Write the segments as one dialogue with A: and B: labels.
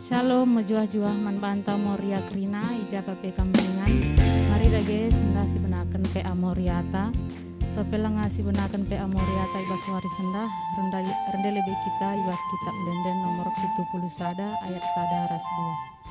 A: Shalom mejuah-juah manbanta moria krina ijaka pe kamlingan. Mari dage senda si benaken pe amoriata. Sopela ngasi benaken pe amoriata ibas wari senda rendele be kita ibas kitab denden nomor 70 sada ayat sada ras 2.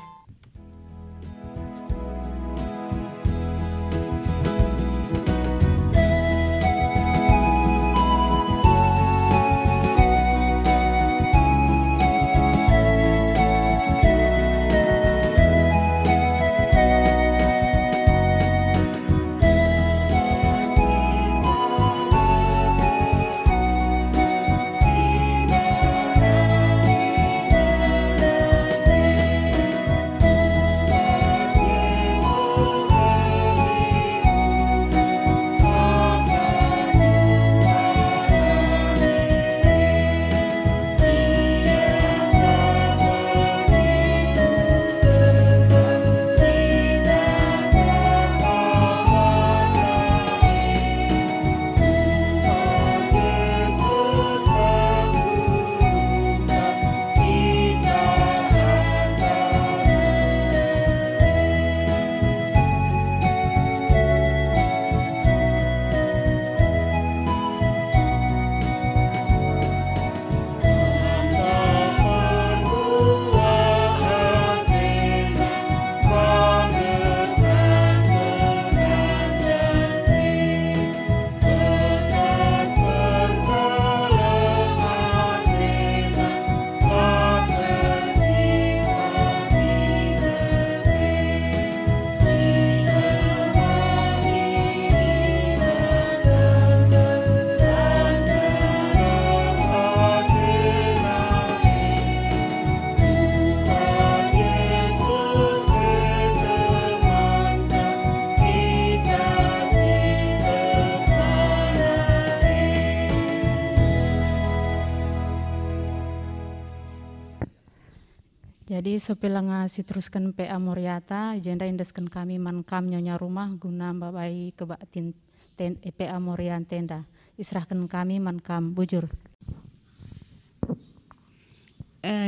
A: Jadi sopela ngasi teruskan PA Moriata, agenda indeskan kami mankam nyonya rumah guna babai kebatin PA Morian tenda. Israhkan kami mankam bujur.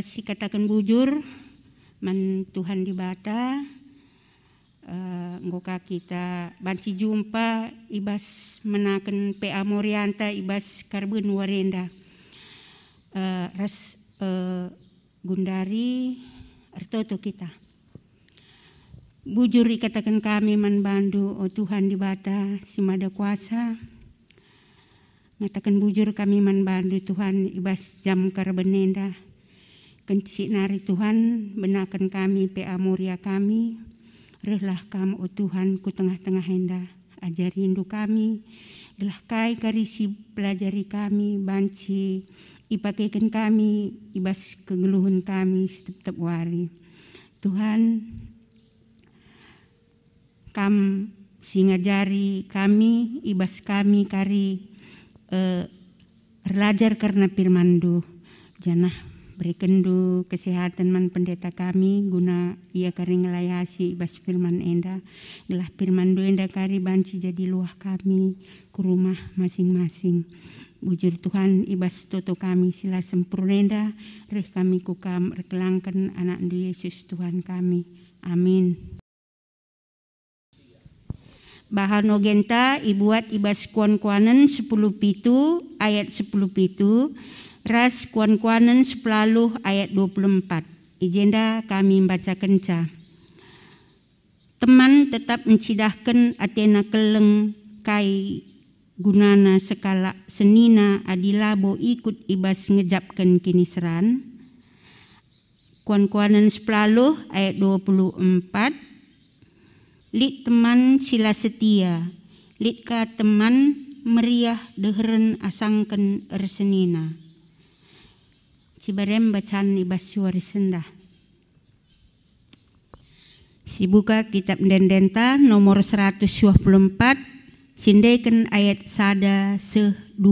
B: Si katakan bujur, man Tuhan dibata, ngoka kita banci jumpa ibas menakan PA Morianta ibas karbun warenda. Gundari artoto kita. Bujur ikatakan kami manbandu, oh Tuhan dibata si mada kuasa. Ngatakan bujur kami manbandu Tuhan ibas jam karbenenda. Kenti nari Tuhan benakan kami PA Moria kami. Rehlah kamu oh Tuhan ku tengah-tengah henda. Ajari indu kami. Gelah kai karisi pelajari kami banci. Ipakaikan kami, ibas kegeluhan kami setiap wari. Tuhan, kam singajari kami, ibas kami kari belajar karena firman-Du. Janah berikan Du kesehatan man pendeta kami, guna ia kari ngelayasi ibas firman enda. Gelah firman-Du enda kari banci jadi luah kami ke rumah masing-masing. Bujur Tuhan ibas toto kami sila sempurnenda, reh kami kukam rekelangkan anak Yesus Tuhan kami. Amin. Bahan ogenta ibuat ibas kuan-kuanen 10 pitu ayat 10 pitu, ras kuan-kuanen 10 ayat 24. Agenda kami membaca kenca. Teman tetap mencidahkan atena keleng kai gunana sekala senina adilabo ikut ibas ngejapkan kiniseran. Kuan-kuanan 10 ayat 24. Lit teman sila setia, lit ka teman meriah deheren asangken ersenina. Cibarem bacaan ibas suari sendah. Sibuka kitab dendenta nomor 124. Sindaikan ayat sada se-2.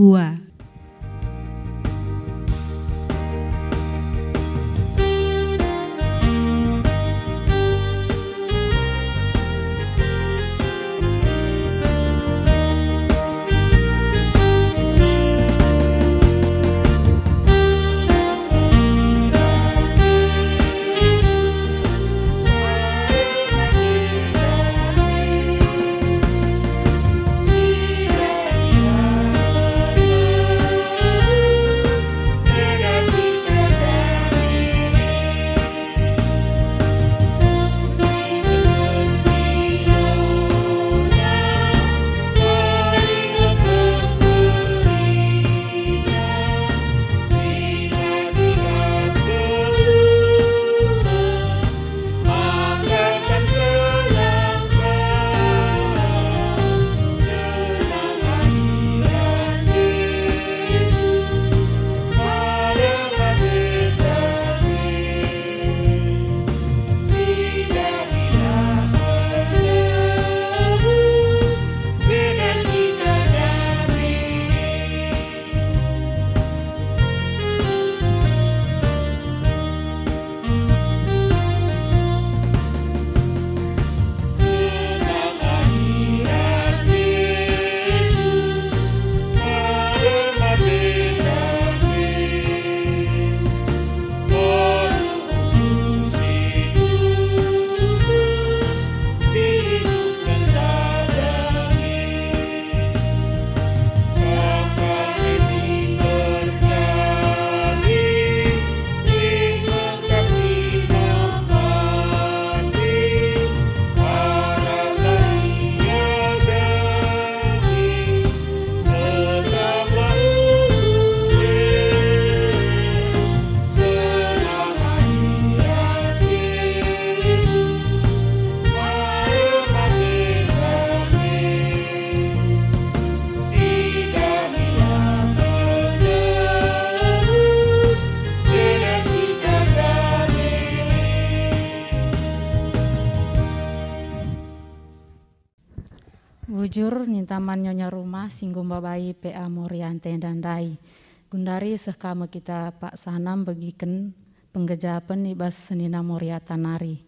A: bujur nintaman nyonya rumah singgum babai PA Moriante Dandai. Gundari sekama kita Pak Sanam bagikan penggejapan ibas senina Moriata nari.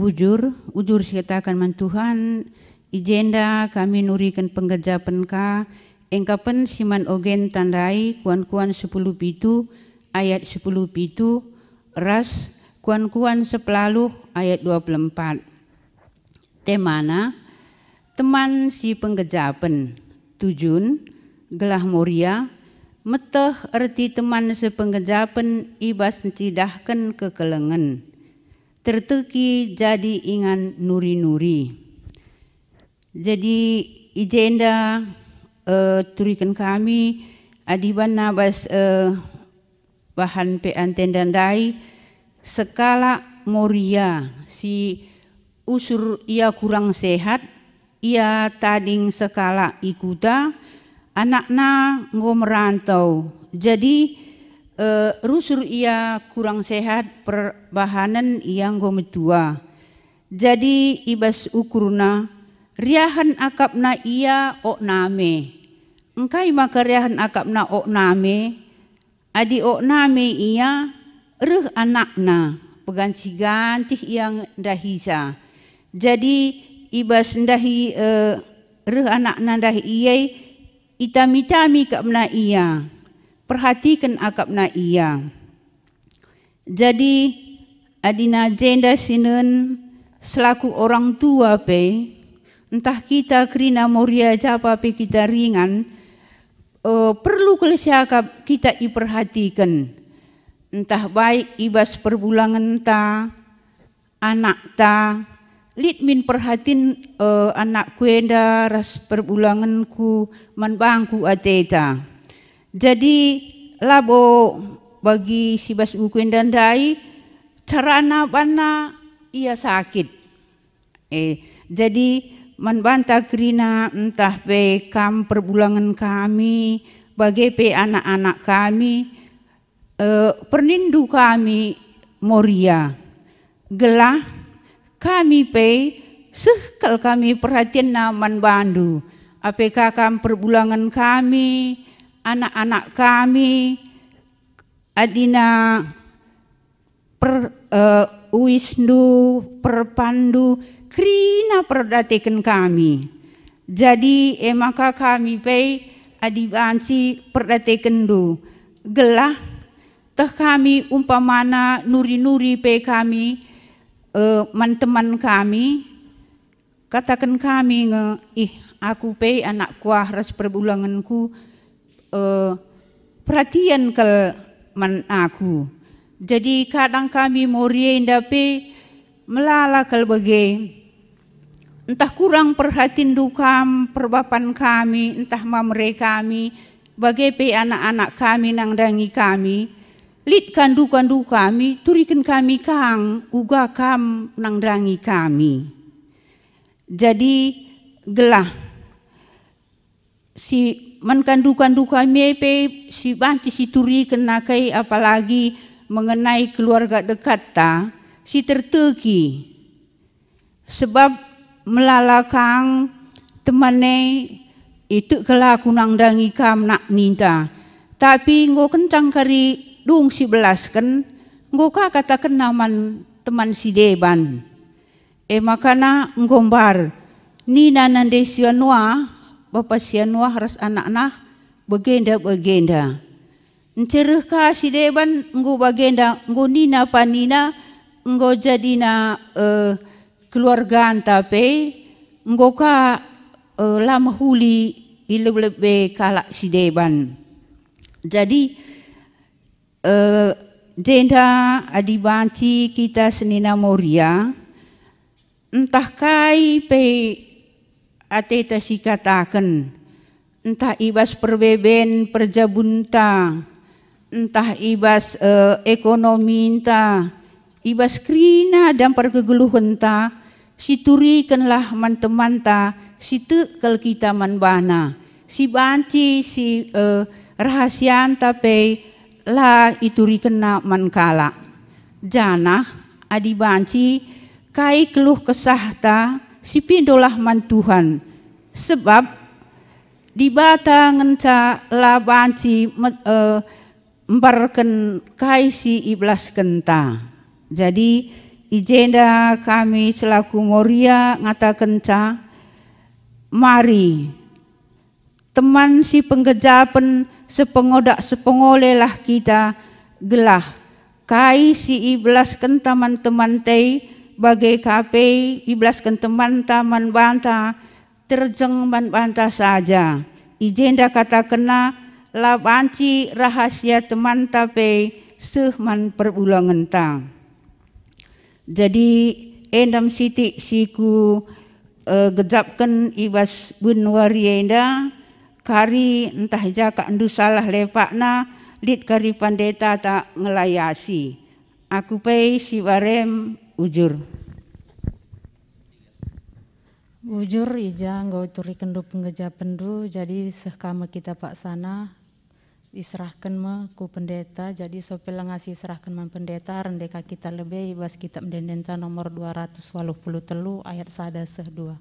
B: Ujur sikatakan man Tuhan, ijenda kami nurikan penggejapan ka, engkapen siman ogen tandai kuan-kuan 10 pitu ayat 10 pitu, ras kuan-kuan 10 ayat 24. Temana, teman si penggejapan, tujun, gelah Moria, meteh erti teman sepenggejapan ibas tidahkan kekelengan. Terteki jadi ingan nuri-nuri. Jadi ijenda turikan kami adiban nabas bahan peanten dandai skala Moria si usur ia kurang sehat ia tading skala ikuta anakna ngo merantau jadi rusur ia kurang sehat perbahanan yang gometua. Jadi ibas ukurna riahan akapna ia okname. Engkai maka riahan akapna okname. Adi okname ia reh anakna peganci-ganci yang dahisa. Jadi ibas ndahi reh anakna ndahi ia itami-tami kapna ia. Perhatikan akapna ia. Jadi adina jenda sinen selaku orang tua pe entah kita kerina Moria japa pe kita ringan perlu kelesiakap kita iperhatikan entah baik ibas perbulangan ta anak ta litmin perhatin anak kuenda ras perbulanganku manbangku ateta. Jadi labo bagi si bas ukuen dandai carana bana ia sakit. Jadi manbanta kerina entah pe kam perbulangan kami bagi pe anak-anak kami pernindu kami Moria gelah kami pe sekal kami perhatian na manbandu apakah kam perbulangan kami anak-anak kami adina wisnu perpandu krina perdateken kami. Jadi maka kami pe adibansi perdateken du gelah teh kami umpamana nuri-nuri pe kami teman kami katakan kami aku pe anak kuah ras perbulanganku perhatian ke man aku. Jadi kadang kami Moria indape melala kal bage entah kurang perhatian dukam perbapan kami entah mamre kami bage pe anak-anak kami nang dangi kami lit kandu kami turikan kami kang uga kam nang dangi kami. Jadi gelah si mankandu kami pe si banci si turi kenakai apalagi mengenai keluarga dekat ta si terteki sebab melalakang temane itu kelaku nang dangi kam nak ninta tapi ngo kencang kari dung si belaskan ngo katakan naman teman si deban makana ngombar nina nande sianua Bapak sianua harus anak-anak begenda. Encereh ka si deban nggo bagenda nggo nina panina nggo jadina keluarga antape nggo ka lama huli ilebe kalak si deban. Jadi jenda adibanci kita senina Moria entah kai pe ateta si katakan entah ibas perbeben perjabunta entah ibas ekonomi entah ibas krina dan perkegeluhan ta siturikanlah man-teman ta situ kal kita manbana si banci si rahasian tapi lah iturikan na mankala janah adi banci
C: kai keluh kesah ta sipindolah man Tuhan, sebab di bata ngenca labanci membarkan kai si iblas kenta. Jadi ijenda kami selaku Moria ngatakan ca, mari teman si penggejapan sepengodak sepengolelah kita gelah kai si iblas kan teman-teman tei bagai kape iblas kan teman taman banta terjeng man banta saja. Ijenda kata kena labanci rahasia teman tape sehman perulangan ta. Jadi endam siti siku gejapkan ibas bunwari enda kari entah jaka endu salah lepakna lid kari pandeta tak ngelayasi. Aku pei si barem ujur.
A: Ujur ija ngau turi kendu penggejapan du, jadi sekama kita pak sana diserahkan me ku pendeta, jadi sopela ngasih serahkan man pendeta rendeka kita lebih ibas kitab mendendenta nomor 283 ayat 1-2.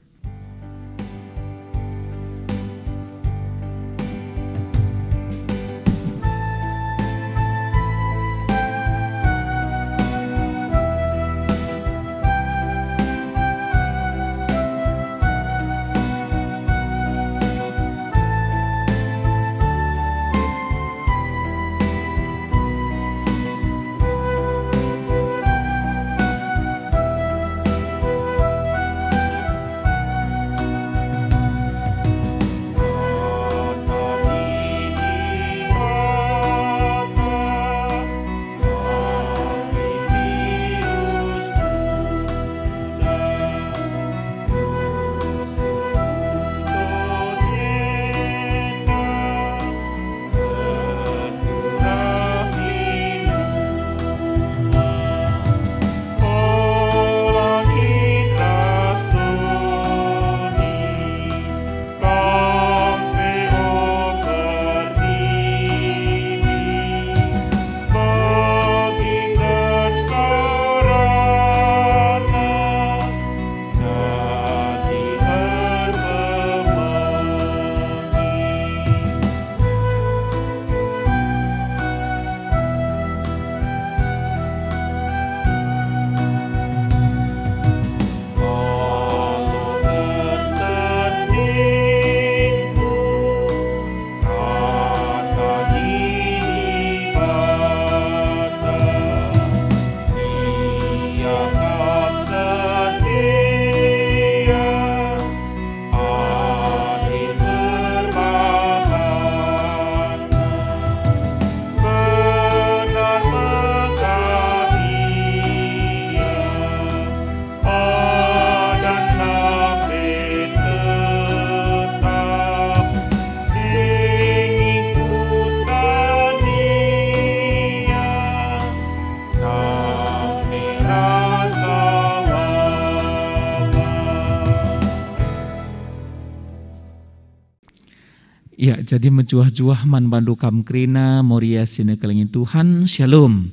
D: Ya, jadi menjuah-juah man bandu kam krina Moria sine kelengin Tuhan, Shalom.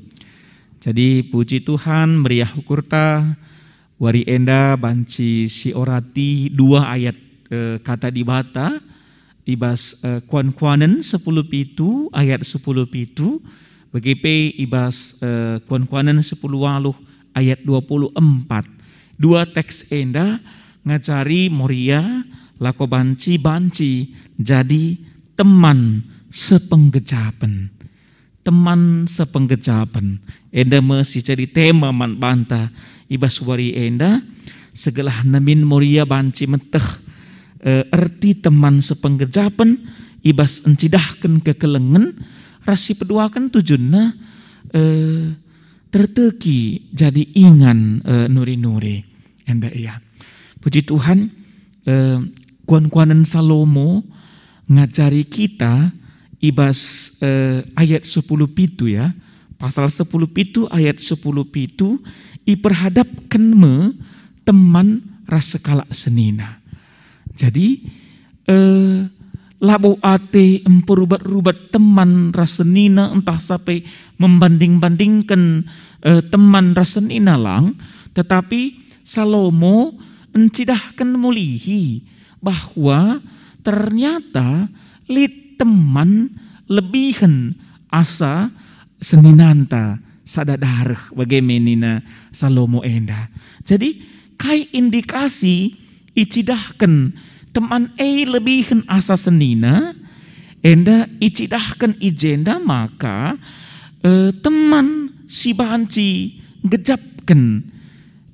D: Jadi puji Tuhan meriah ukurta wari enda banci si orati 2 ayat kata di bata ibas kuan-kuanen 10 pitu ayat 10 pitu begipe ibas kuan-kuanen 10 waluh ayat 24. 2 teks enda ngacari Moria lako banci jadi teman sepenggejapan. Teman sepenggejapan. Enda masih jadi tema man banta ibas wari enda segelah namin Moria banci menteh erti teman sepenggejapan ibas encidahkan kekelengan rasi peduakan tujuanna terteki jadi ingan nuri-nuri enda iya. Puji Tuhan kuan-kuanan Salomo ngajari kita ibas ayat 10 pitu ya, pasal 10 pitu ayat 10 pitu iperhadapkan me teman rasa kalak senina. Jadi labo ate emperubat-rubat teman rasa nina entah sampai membanding-bandingkan teman rasa nina lang, tetapi Salomo encidahkan mulihi bahwa ternyata lit teman lebihan asa seninanta sadadarh bagaimana Salomo enda. Jadi kai indikasi icidahkan teman lebihan asa senina enda icidahkan ijenda maka teman si banci gejapkan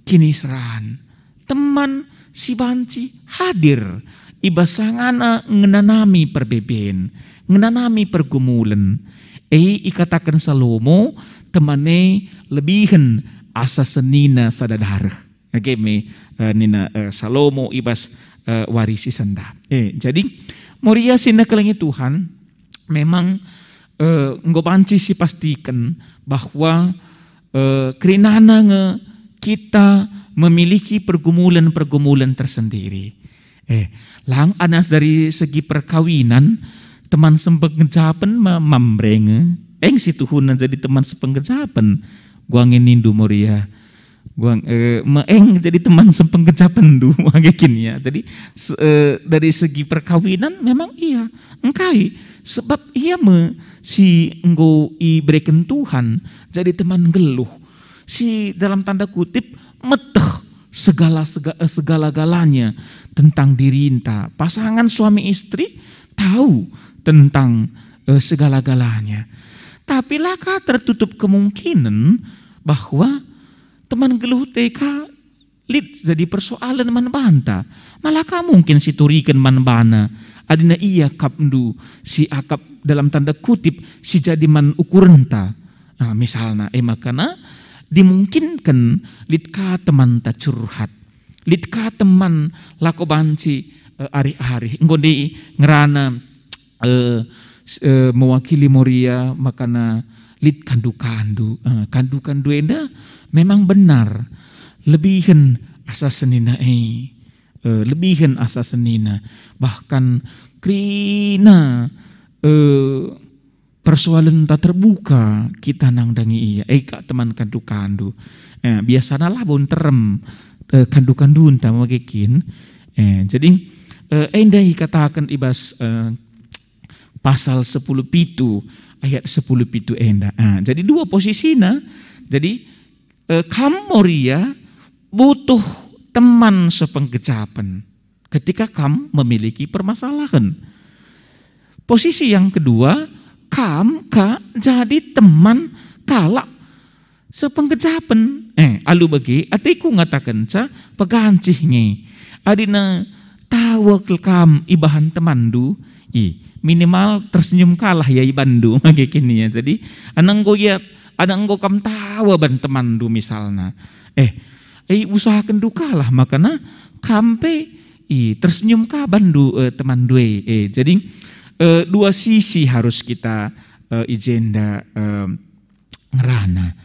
D: kinisran teman si banci hadir ibasangana ngenanami perbeben ngenanami pergumulan ikatakan Salomo temane lebihan asa senina sadadarh me nina Salomo ibas warisi senda. Jadi Moria sina kelengi Tuhan memang ngobanci si pastikan bahwa kerinana nge kita memiliki pergumulan-pergumulan tersendiri. Lang anas dari segi perkawinan teman sepenggejapan mambrenge si Tuhunan jadi teman sepenggejapan gua ngenindu Moria gua jadi teman sepenggejapan du gini ya. Jadi dari segi perkawinan memang iya engkai sebab ia si enggo iberikan Tuhan jadi teman geluh si dalam tanda kutip meteh segala-galanya tentang dirinta. Pasangan suami istri tahu tentang segala-galanya. Tapi laka tertutup kemungkinan bahwa teman geluh TK lid jadi persoalan man banta. Malaka mungkin si turikan man bana. Adina iya kapndu si akap dalam tanda kutip si jadi man ukurenta. Nah, misalnya makana dimungkinkan litka teman tak curhat. Litka teman lako banci ari-ari. Nggode ngerana mewakili Moria makana lit kandu-kandu. Kandu-kandu enda memang benar. Lebihan asa senina lebihan asa senina. Bahkan krina persoalan tak terbuka kita nang dangi iya. Kak teman kandu-kandu. Biasanya lah bon terem kandu-kandu entah magikin. Jadi endai katakan ibas pasal 10 pitu ayat 10 pitu enda. Jadi dua posisinya. Jadi kam Moria butuh teman sepenggejapan ketika kam memiliki permasalahan. Posisi yang kedua, kam jadi teman kala sepenggejapan. Alu bagi atiku ngatakan ca pegancih nge. Adina tawa kam ibahan temandu minimal tersenyum kalah ya ibandu magikini ya. Jadi ananggo kam tawa ban temandu misalna. Usahakan dukalah makana kampe tersenyum ka bandu temandu. Jadi dua sisi harus kita ijenda ngerana.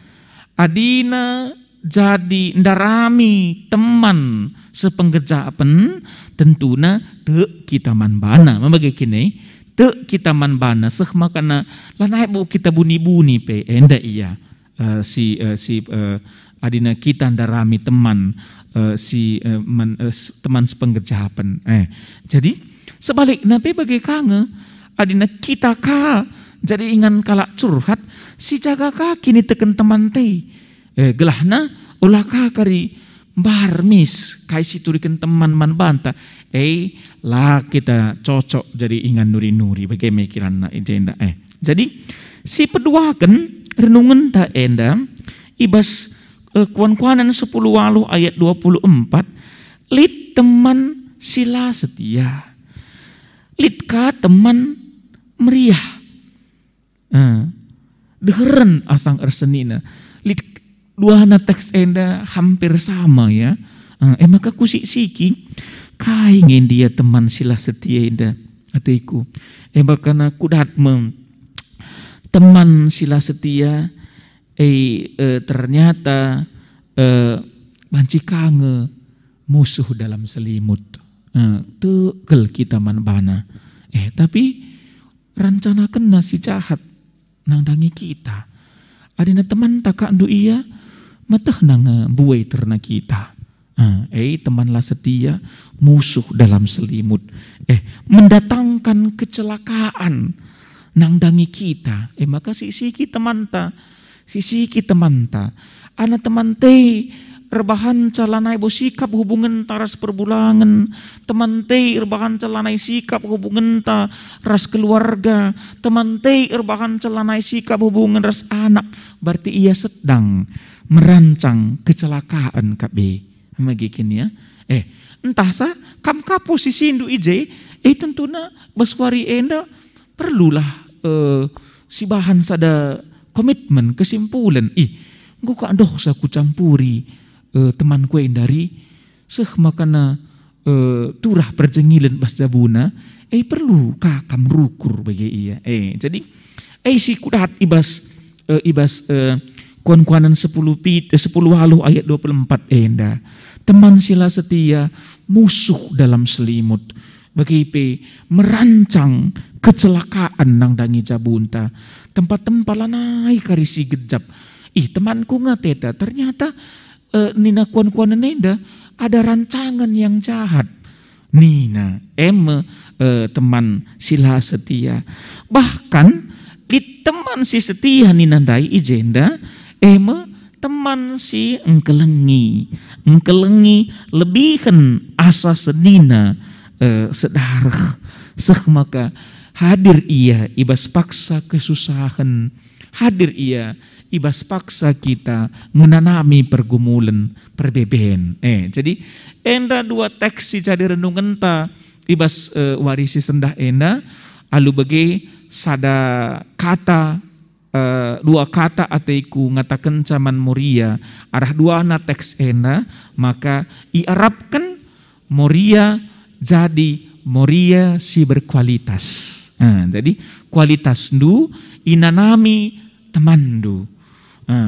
D: Adina jadi ndarami teman sepenggejapan tentuna te kita manbana membagi kini te kita manbana seh makana lanai bu kita buni-buni pe enda iya adina kita ndarami teman teman sepenggejapan. Jadi sebaliknya pe bagi kange adina kita ka jadi ingan kalak curhat si jaga ka kini teken teman teh gelahna ulah ka kari barmis kai si turikan teman man banta lah kita cocok jadi ingan nuri-nuri bagaimana kirana ijenda. Jadi si peduakan renungan ta enda ibas kuan-kuanan 10 walu ayat 24 lit teman sila setia lit ka teman meriah deheren asang ersenina lit duana teks enda hampir sama ya. Maka kusik siki kaingin dia teman sila setia enda atiku. Makana kudat teman sila setia ternyata banci kange musuh dalam selimut. Tekel kita manbana. Tapi rencanakan nasi jahat nang dangi kita. Adina teman tak kandu iya matah nang buai terna kita. Temanlah setia, musuh dalam selimut. Mendatangkan kecelakaan nangdangi kita. Maka sisiki temanta. Ana temante rebahan calanai sikap hubungan taras perbulangan. Temante rebahan calanai sikap hubungan ta ras keluarga. Temante rebahan calanai sikap hubungan ras anak. Berarti ia sedang merancang kecelakaan KB. Magikin ya. Entah sa kam ka posisi indu ije. Tentunya baswari enda perlulah si bahan sada komitmen, kesimpulan. Engkau kak doh sa ku campuri temanku endari makana turah perjengilan bas jabuna. Perlu kakam rukur bagi iya. Jadi si kudat ibas kuan-kuanan 10 haluh ayat 24 enda. Teman sila setia, musuh dalam selimut. Bagi merancang kecelakaan nang dangi jabunta. Tempat-tempat lanai karisi gejap. Temanku ngateta ternyata nina kuan-kuanan enda ada rancangan yang jahat. Nina teman sila setia. Bahkan di teman si setia nina dai ijenda teman si engkelengi lebihkan asa sedina sedarah maka hadir ia ibas paksa kesusahan, hadir ia ibas paksa kita menanami pergumulan perbeben. Jadi enda dua teks si jadi renungan ta ibas warisi sendah enda alu bagi sada kata dua kata ataiku ngatakan caman Moria arah dua na teks ena maka iarapkan Moria jadi Moria si berkualitas. Jadi kualitas du inanami temandu.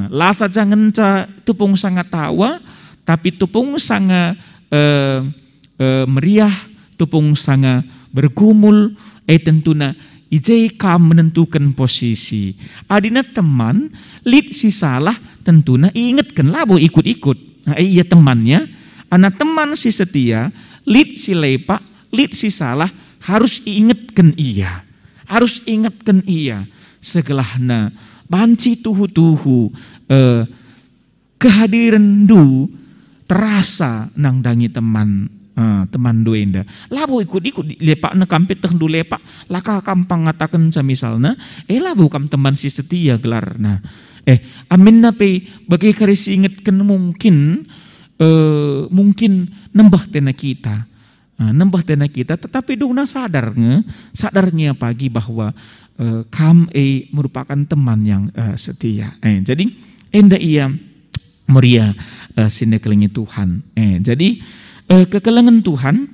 D: Lasa jangan ca tupung sangat tawa tapi tupung sangat meriah, tupung sangat bergumul. Tentuna ijai kam menentukan posisi. Adina teman, lid si salah tentunya ingatkan labo ikut-ikut. Iya temannya, anak teman si setia, lid si lepak, lid si salah harus ingatkan ia. Harus ingatkan ia. Segelahna banci tuhu-tuhu kehadiran du terasa nang dangi teman. Teman duenda labo ikut-ikut lepak na kampit teh du lepak laka kampang ngatakan misalna labo kam teman si setia gelar nah amin na pe bagi karis ingatkan mungkin nembah tena kita tetapi duna sadarnya pagi bahwa kam merupakan teman yang setia. Jadi enda ia Moria sinekelingi Tuhan. Jadi kekelengan Tuhan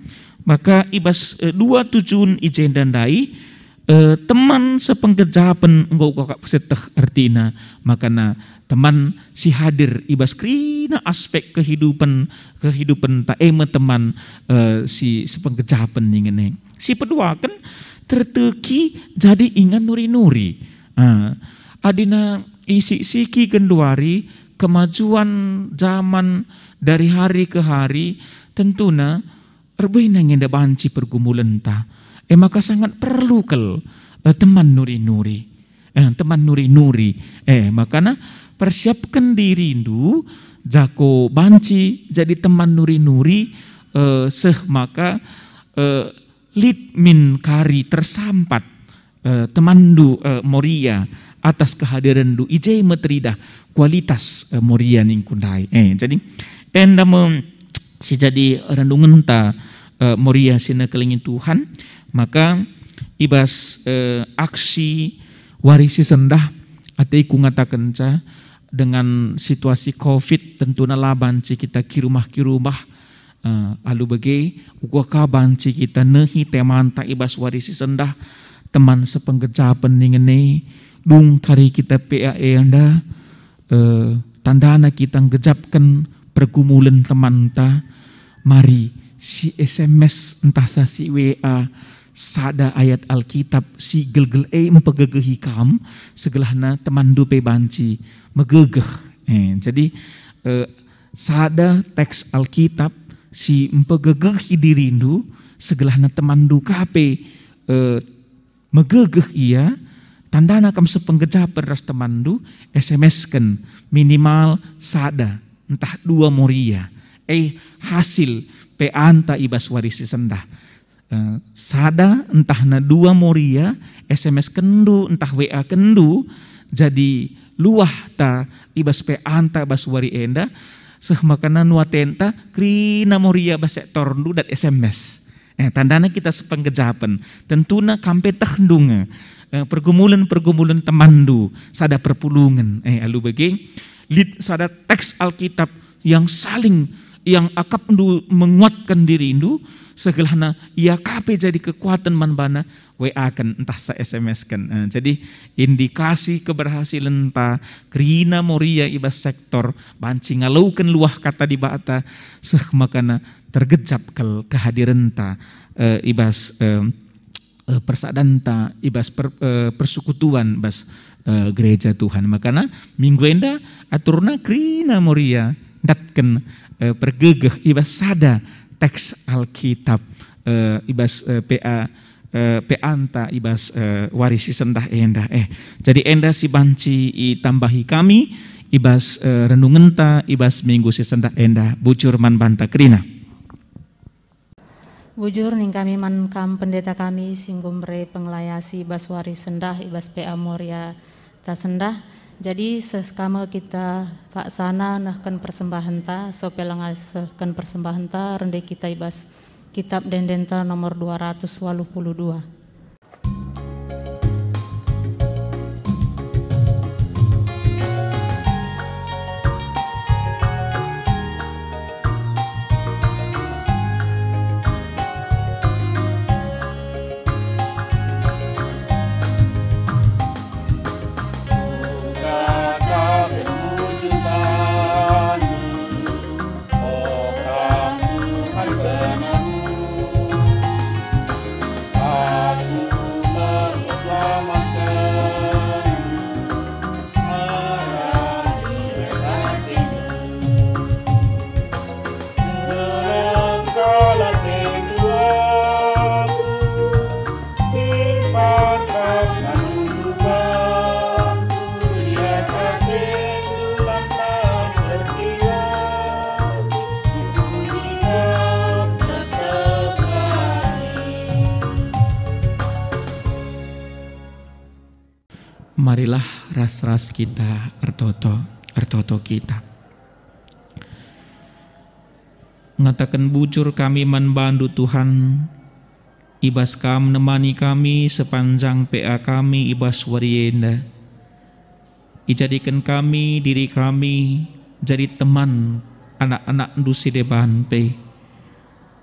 D: maka ibas dua tujuan ijen dan dai teman sepenggejapan engkau kakak seteh artina makana teman si hadir ibas krina aspek kehidupan tak teman si sepenggejapan ingene si kedua kan terteki jadi ingan nuri-nuri adina isi siki genduari kemajuan zaman dari hari ke hari tentunya erbena ngenda banci pergumulan ta. Maka sangat perlu teman nuri-nuri. Teman nuri-nuri. Makanya persiapkan diri indu jako banci jadi teman nuri-nuri maka lid min kari tersampat temandu Moria atas kehadiran du ijai meteridah kualitas Moria ning kundai. Jadi enda si jadi renungan ta Moria sina kelingin Tuhan maka ibas aksi warisi sendah atau ngatakan ca dengan situasi COVID tentunya lah banci kita kirumah alu bagi ukaka banci kita nehi teman ta ibas warisi sendah teman sepenggejapan ningene dung kari kita PAE anda tandana kita ngejapkan pergumulan teman ta mari si SMS entah sa si WA sada ayat Alkitab si gelgel mempegegehi kam segelahna teman dupe banci megegeh. Jadi sada teks Alkitab si empegegeh dirindu segelahna temandu kape megegeh ia tandana kam sepenggejapan ras temandu SMS-kan minimal sada entah 2 moria hasil pe anta ibas warisi sendah sada entah na 2 moria SMS kendu entah WA kendu jadi luah ta ibas pe anta bas wari enda seh makana nuatenta krina moria bas sektor ndu dat SMS tandana kita sepenggejapan tentuna kampe tahdunga pergumulan temandu sada perpulungan alu bagi lid sada teks Alkitab yang saling yang akap ndu menguatkan diri ndu segelahna ia kape jadi kekuatan manbana WA kan entah sa SMS kan jadi indikasi keberhasilan ta krina moria ibas sektor banci ngalaukan luah kata di bata seh makana tergejap kehadiran ta ibas persadanta ibas persekutuan bas gereja Tuhan makana minggu enda aturna krina moria datken pergegeh ibas sada teks Alkitab ibas anta ibas warisi sendah enda jadi enda si banci tambahi kami ibas renungenta ibas minggu si sendah enda bujur man banta krina
A: bujur ning kami man kam pendeta kami singgumre penglayasi ibas waris sendah ibas PA Moria ta sendah jadi seskama kita pak sana nahkan persembahan ta sopelangaskan persembahan ta rende kita ibas kitab dendenta nomor 282.
D: Marilah ras-ras kita ertoto kita. Ngatakan bujur kami manbandu Tuhan, ibas kam nemani kami sepanjang PA kami ibas warienda. Ijadikan kami diri kami jadi teman anak-anak dusi deban pe.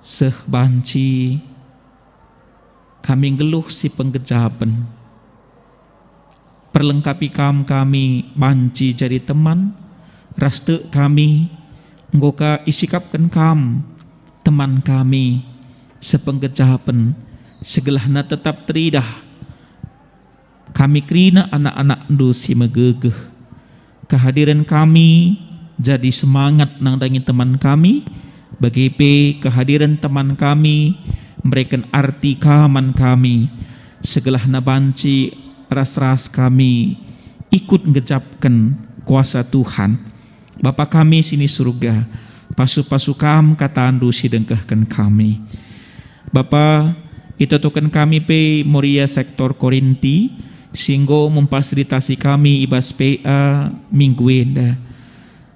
D: Seh banci kami geluh si penggejapan. Perlengkapi kami banci jadi teman, raste kami ngoka isikapkan teman kami sepenggejapan segelahna tetap teridah kami krina anak-anak dusi megegeh kehadiran kami jadi semangat nang dangi teman kami bagi kehadiran teman kami memberikan arti kaman kami segelahna banci ras-ras kami ikut ngejapkan kuasa Tuhan. Bapa kami sini surga, pasu-pasu kam kata andu sidengkahkan kami. Bapa, itu token kami pe Moria sektor Korinti, singgo memfasilitasi kami ibas PA minggu enda.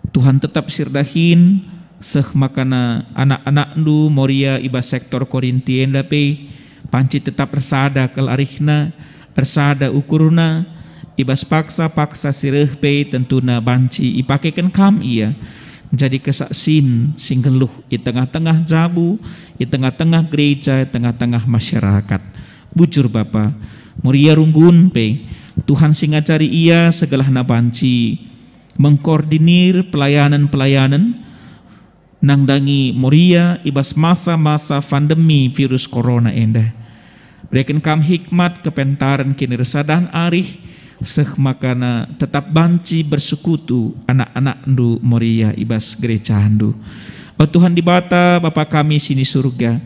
D: Tuhan tetap sirdahin seh makana anak-anak ndu Moria ibas sektor Korinti enda pe panci tetap bersada kelarihna bersada ukurna ibas paksa sireh pe tentuna banci ipakekan kam ia jadi kesaksin singgeluh di tengah-tengah jabu di tengah-tengah gereja di tengah-tengah masyarakat bujur Bapa Moria runggun pe Tuhan singacari ia segelahna banci mengkoordinir pelayanan nang dangi Moria ibas masa-masa pandemi virus corona enda. Berikan kam hikmat kepentaran kini resadan arih seh makana tetap banci bersekutu anak-anak ndu Moria ibas gereja ndu. Oh Tuhan di bata Bapa kami sini surga,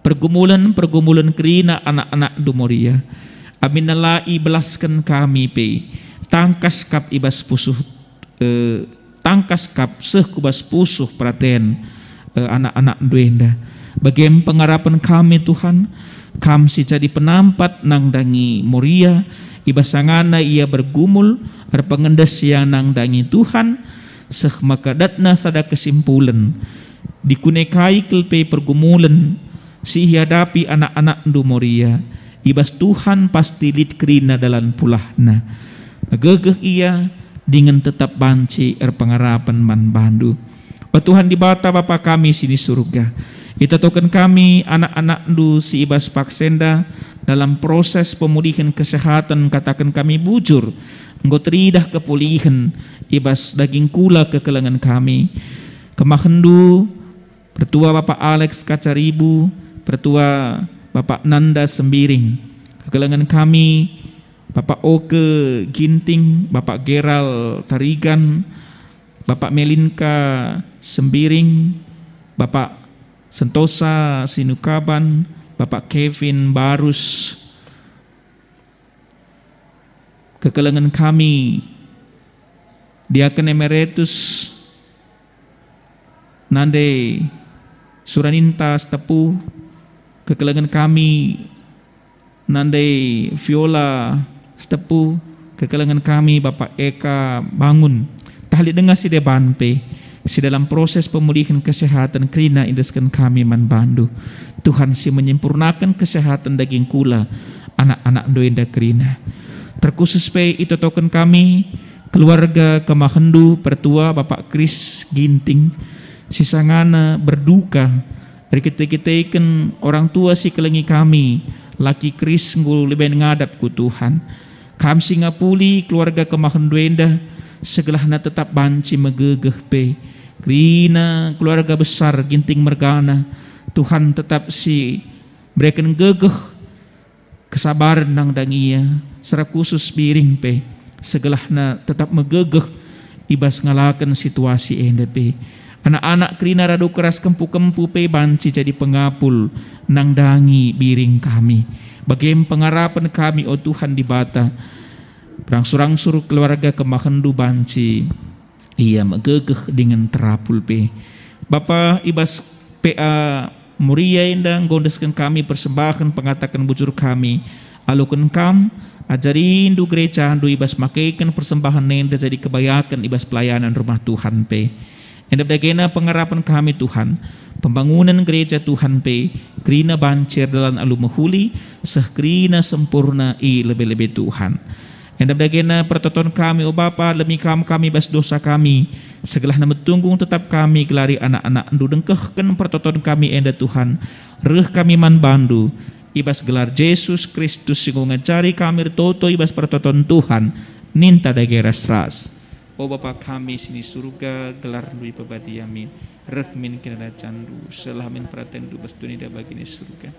D: pergumulan kerina anak-anak ndu Moria, amin nalai belaskan kami pe, tangkas kap ibas pusuh tangkas kap seh kubas pusuh praten anak-anak ndu enda. Bagaim pengharapan kami Tuhan, kam si jadi penampat nang dangi Moria, ibasangana ia bergumul pengendes yang nang dangi Tuhan, seh makadatna sada kesimpulan dikunekai kelpe pergumulan si hadapi anak-anak ndu Moria, ibas Tuhan pasti lid kerina dalam pulahna. Gegeh ia dengan tetap banci pengarapan man bandu. Oh Tuhan di bata Bapa kami sini surga, ita token kami anak-anak ndu si ibas paksenda dalam proses pemulihan kesehatan, katakan kami bujur engkau teridah kepulihan ibas daging kula kekelangan kami. Kemahendu Pertua Bapak Alex Kacaribu, Pertua Bapak Nanda Sembiring, kekelangan kami Bapak Oke Ginting, Bapak Geral Tarigan, Bapak Melinka Sembiring, Bapak Sentosa Sinukaban, Bapak Kevin Barus, kekelangan kami Diaken Emeritus Nande Suraninta Stepu, kekelangan kami Nande Viola Stepu, kekelangan kami Bapak Eka Bangun, tahli dengar si deban pe si dalam proses pemulihan kesehatan kerina indeskan kami man bandu. Tuhan si menyempurnakan kesehatan daging kula anak-anak doenda kerina. Terkhusus pe itu token kami keluarga Kemahendu Pertua Bapak Kris Ginting, sisangana berduka kita ikan orang tua si kelengi kami laki Kris ngul leben ngadap ku Tuhan. Kam singapuli keluarga Kemahendu enda segelahna tetap banci megegeh pe kerina keluarga besar Ginting Mergana. Tuhan tetap si berikan gegeh kesabaran nang dangia secara khusus biring pe segelahna tetap megegeh ibas ngalakan situasi ende pe. Anak-anak kerina radu keras kempu-kempu pe banci jadi pengapul nang dangi biring kami. Bagaim pengharapan kami oh Tuhan di bata berangsur-angsur keluarga Kemahendu banci ia megegeh dengan terapul pe. Bapa ibas PA Moria indang gondeskan kami persembahan pengatakan bujur kami alukan kam ajari indu gereja indu ibas makaikan persembahan nenda jadi kebayakan ibas pelayanan rumah Tuhan pe. Endap dagena pengharapan kami Tuhan, pembangunan gereja Tuhan pe kerina bancer dalam alu mahuli seh kerina sempurna i lebih-lebih Tuhan. Endap dagena pertoton kami o Bapa lemi kami bas dosa kami segelah nama tunggung tetap kami gelari anak-anak ndu dengkehkan pertoton kami enda Tuhan reh kami man bandu ibas gelar Yesus Kristus sing ngajari kami toto ibas pertoton Tuhan ninta dageras ras. O Bapa kami sini surga gelar dui pebadi amin rehmin kena candu selah min pratendu bas dunida bagini surga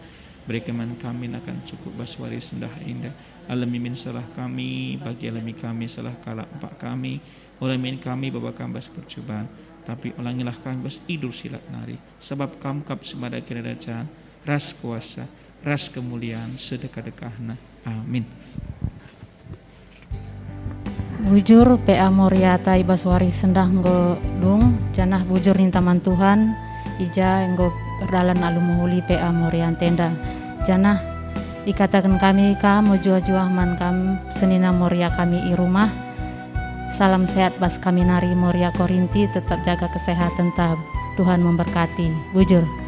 D: berekaman kami akan cukup baswari sendah indah alami min salah kami bagi alami kami salah kala empat kami olamin kami Bapa kambas percobaan tapi ulangilah kami bas idul silat nari sebab kamkap semada kerajaan ras kuasa ras kemuliaan sedekah-dekahna amin.
A: Bujur PA Moriata ibas wari sendah nggo dung janah bujur nintaman Tuhan ija nggo berdalan alu muhuli PA Morian tenda janah ikatakan kami kam jua-jua man kam senina Moria kami i rumah salam sehat bas kami nari Moria Korinti tetap jaga kesehatan tab Tuhan memberkati bujur.